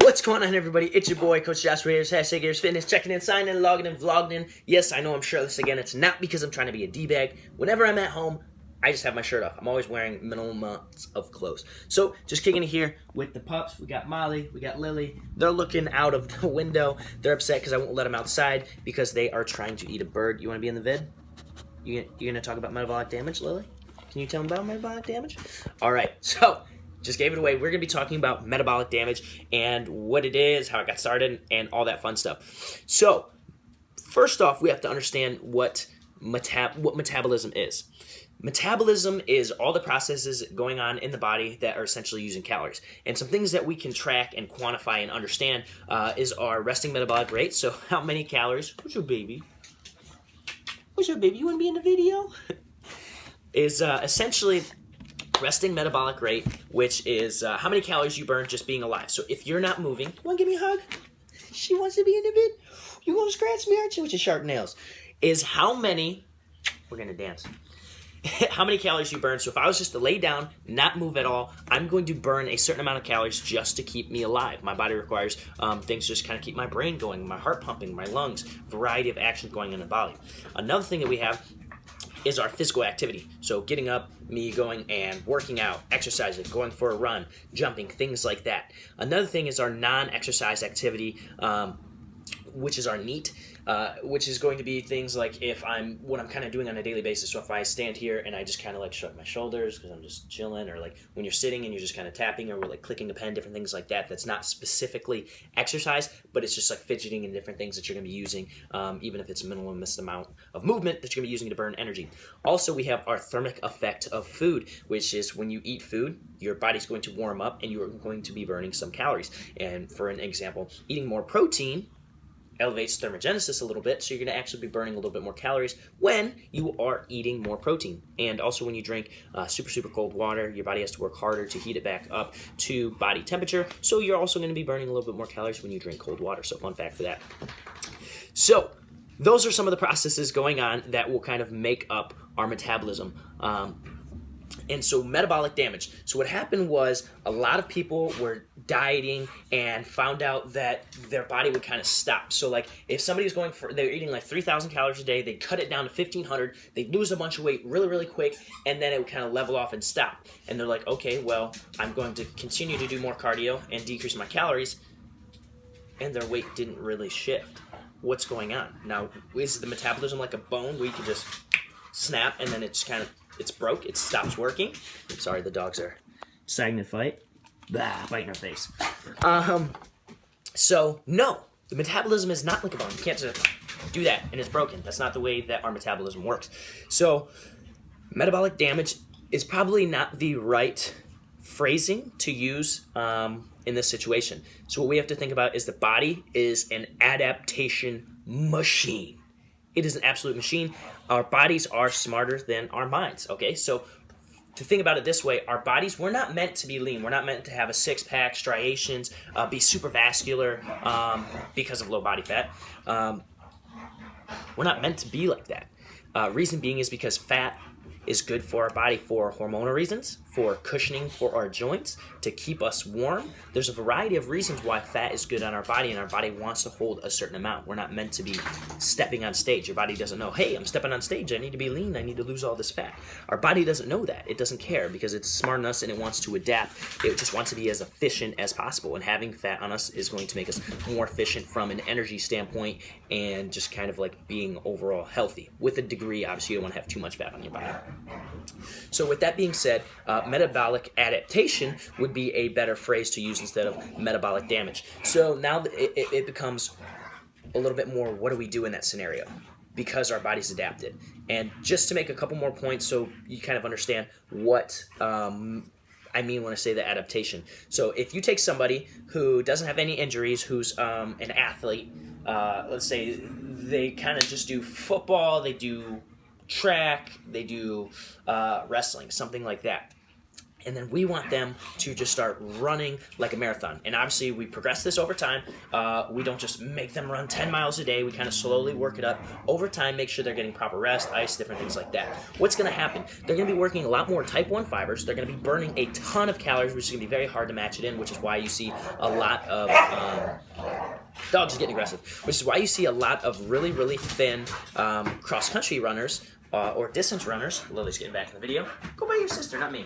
What's going on, everybody? It's your boy, Coach Josh Raiders, #Fitness, checking in, signing in, logging in, vlogging in. Yes, I know I'm shirtless again. It's not because I'm trying to be a D-bag. Whenever I'm at home, I just have my shirt off. I'm always wearing minimal amounts of clothes. So, just kicking it here with the pups. We got Molly, we got Lily. They're looking out of the window. They're upset because I won't let them outside because they are trying to eat a bird. You want to be in the vid? You're going to talk about metabolic damage, Lily? Can you tell them about metabolic damage? All right, so just gave it away. We're going to be talking about metabolic damage and what it is, how it got started, and all that fun stuff. So, first off, we have to understand what metabolism is. Metabolism is all the processes going on in the body that are essentially using calories. And some things that we can track and quantify and understand is our resting metabolic rate. So how many calories? What's your baby? What's your baby? You want to be in the video? Is essentially resting metabolic rate, which is how many calories you burn just being alive. So if you're not moving, you want to give me a hug? She wants to be in the vid. You want to scratch me, aren't you, with your sharp nails? Is how many, we're going to dance, how many calories you burn. So if I was just to lay down, not move at all, I'm going to burn a certain amount of calories just to keep me alive. My body requires things to just kind of keep my brain going, my heart pumping, my lungs, variety of actions going in the body. Another thing that we have is our physical activity. So getting up, me going and working out, exercising, going for a run, jumping, things like that. Another thing is our non-exercise activity, which is our NEAT, which is going to be things like what I'm kind of doing on a daily basis. So if I stand here and I just kind of like shrug my shoulders because I'm just chilling, or like when you're sitting and you're just kind of tapping or like clicking a pen, different things like that. That's not specifically exercise, but it's just like fidgeting and different things that you're going to be using, even if it's a minimalist amount of movement that you're going to be using to burn energy. Also, we have our thermic effect of food, which is when you eat food, your body's going to warm up and you are going to be burning some calories. And for an example, eating more protein elevates thermogenesis a little bit, so you're going to actually be burning a little bit more calories when you are eating more protein. And also when you drink super cold water, your body has to work harder to heat it back up to body temperature, so you're also going to be burning a little bit more calories when you drink cold water. So fun fact for that. So those are some of the processes going on that will kind of make up our metabolism. And so metabolic damage. So what happened was a lot of people were dieting and found out that their body would kind of stop. So like if somebody's they're eating like 3,000 calories a day, they'd cut it down to 1,500, they'd lose a bunch of weight really quick, and then it would kind of level off and stop. And they're like, okay, well, I'm going to continue to do more cardio and decrease my calories, and their weight didn't really shift. What's going on? Now, is the metabolism like a bone where you can just snap and then it's broke, it stops working? Sorry, the dogs are deciding to fight. Biting our face. So, no, the metabolism is not like a bone. You can't just do that and it's broken. That's not the way that our metabolism works. So, metabolic damage is probably not the right phrasing to use in this situation. So what we have to think about is the body is an adaptation machine. It is an absolute machine. Our bodies are smarter than our minds, okay? So to think about it this way, our bodies, we're not meant to be lean. We're not meant to have a six-pack, striations, be super vascular because of low body fat. We're not meant to be like that. Reason being is because fat is good for our body for hormonal reasons, for cushioning for our joints, to keep us warm. There's a variety of reasons why fat is good on our body, and our body wants to hold a certain amount. We're not meant to be stepping on stage. Your body doesn't know, hey, I'm stepping on stage, I need to be lean, I need to lose all this fat. Our body doesn't know that. It doesn't care because it's smart enough and it wants to adapt. It just wants to be as efficient as possible, and having fat on us is going to make us more efficient from an energy standpoint and just kind of like being overall healthy. With a degree, obviously you don't want to have too much fat on your body. So with that being said, metabolic adaptation would be a better phrase to use instead of metabolic damage. So now it becomes a little bit more, what do we do in that scenario? Because our body's adapted. And just to make a couple more points so you kind of understand what I mean when I say the adaptation. So if you take somebody who doesn't have any injuries, who's an athlete, let's say they kind of just do football, they do track, they do wrestling, something like that. and then we want them to just start running like a marathon. And obviously, we progress this over time. We don't just make them run 10 miles a day. We kind of slowly work it up over time, make sure they're getting proper rest, ice, different things like that. What's going to happen? They're going to be working a lot more type 1 fibers. They're going to be burning a ton of calories, which is going to be very hard to match it in, which is why you see a lot of... dogs are getting aggressive, which is why you see a lot of really, really thin cross-country runners or distance runners. Lily's getting back in the video. Go by your sister, not me.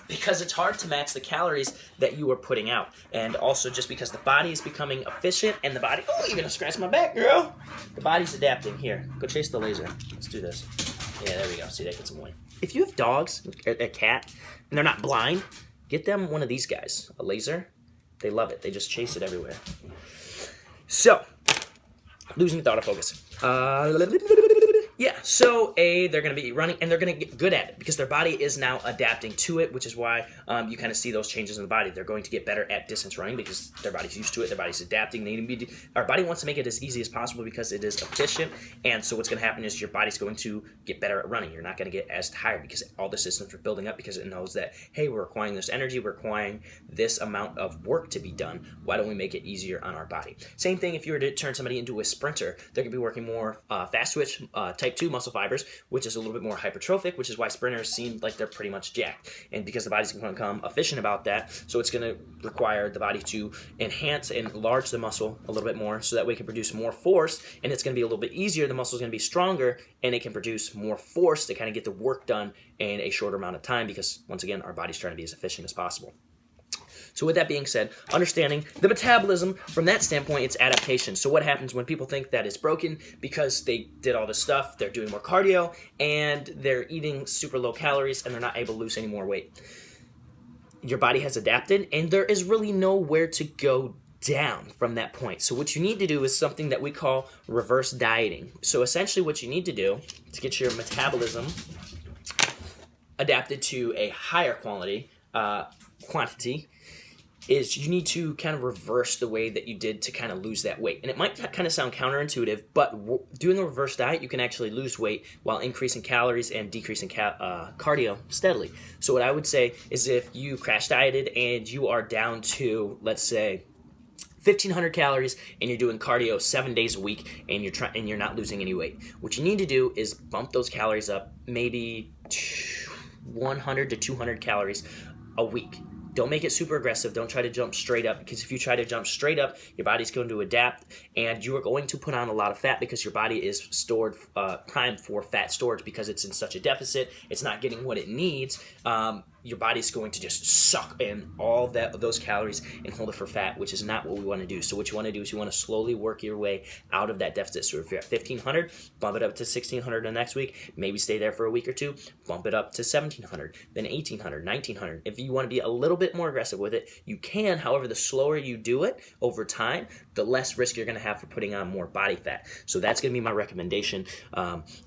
Because it's hard to match the calories that you are putting out. And also just because the body is becoming efficient and the body... Oh, you're going to scratch my back, girl. The body's adapting. Here, go chase the laser. Let's do this. Yeah, there we go. See, that gets them away. If you have dogs, a cat, and they're not blind, get them one of these guys. A laser. They love it. They just chase it everywhere. So, losing the thought of focus. Yeah, so they're going to be running, and they're going to get good at it because their body is now adapting to it, which is why you kind of see those changes in the body. They're going to get better at distance running because their body's used to it. Their body's adapting. Our body wants to make it as easy as possible because it is efficient, and so what's going to happen is your body's going to get better at running. You're not going to get as tired because all the systems are building up because it knows that, hey, we're requiring this energy, we're requiring this amount of work to be done. Why don't we make it easier on our body? Same thing if you were to turn somebody into a sprinter. They're going to be working more fast twitch, type 2 muscle fibers, which is a little bit more hypertrophic, which is why sprinters seem like they're pretty much jacked. And because the body's going to become efficient about that, so it's going to require the body to enhance and enlarge the muscle a little bit more so that way it can produce more force, and it's going to be a little bit easier. The muscle is going to be stronger, and it can produce more force to kind of get the work done in a shorter amount of time because, once again, our body's trying to be as efficient as possible. So with that being said, understanding the metabolism from that standpoint, it's adaptation. So what happens when people think that it's broken because they did all this stuff, they're doing more cardio, and they're eating super low calories, and they're not able to lose any more weight? Your body has adapted, and there is really nowhere to go down from that point. So what you need to do is something that we call reverse dieting. So essentially what you need to do to get your metabolism adapted to a higher quantity is you need to kind of reverse the way that you did to kind of lose that weight. And it might kind of sound counterintuitive, but doing a reverse diet, you can actually lose weight while increasing calories and decreasing cardio steadily. So what I would say is if you crash dieted and you are down to, let's say, 1,500 calories and you're doing cardio 7 days a week and you're not losing any weight, what you need to do is bump those calories up maybe 100 to 200 calories a week. Don't make it super aggressive. Don't try to jump straight up, because if you try to jump straight up, your body's going to adapt and you are going to put on a lot of fat because your body is stored, primed for fat storage because it's in such a deficit. It's not getting what it needs. Your body's going to just suck in all those calories and hold it for fat, which is not what we want to do. So what you want to do is you want to slowly work your way out of that deficit. So if you're at 1,500, bump it up to 1,600 the next week. Maybe stay there for a week or two. Bump it up to 1,700, then 1,800, 1,900. If you want to be a little bit more aggressive with it, you can. However, the slower you do it over time, the less risk you're going to have for putting on more body fat. So that's going to be my recommendation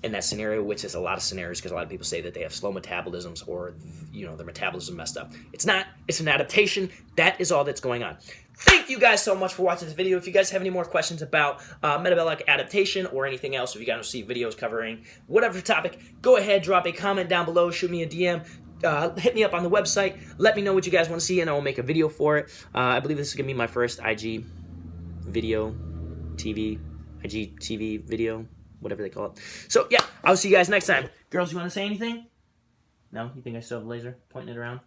in that scenario, which is a lot of scenarios because a lot of people say that they have slow metabolisms or their metabolism messed up. It's not. It's an adaptation. That is all that's going on. Thank you guys so much for watching this video. If you guys have any more questions about metabolic adaptation or anything else, if you guys want to see videos covering whatever topic, go ahead, drop a comment down below, shoot me a DM. Hit me up on the website. Let me know what you guys want to see, and I will make a video for it. I believe this is going to be my first IG TV video, whatever they call it. So, yeah, I'll see you guys next time. Girls, you want to say anything? No? You think I still have a laser pointing it around?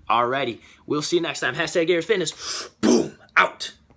Alrighty. We'll see you next time. #Gary'sFitness. Boom. Out.